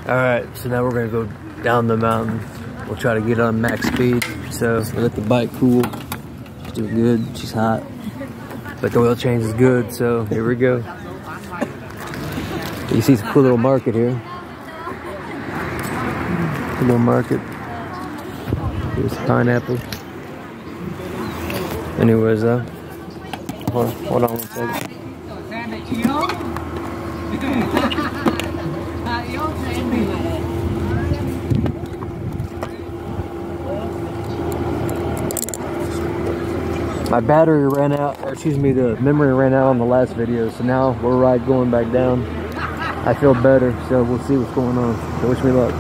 Alright, so now we're gonna go down the mountain. We'll try to get on max speed. So we let the bike cool. She's doing good, she's hot. But the oil change is good, so here we go. You see some cool little market here. Cool little market. Here's pineapple. Anyways though. Hold on one second. My battery ran out, or excuse me, the memory ran out on the last video, so now we're going back down. I feel better, so we'll see what's going on. So wish me luck.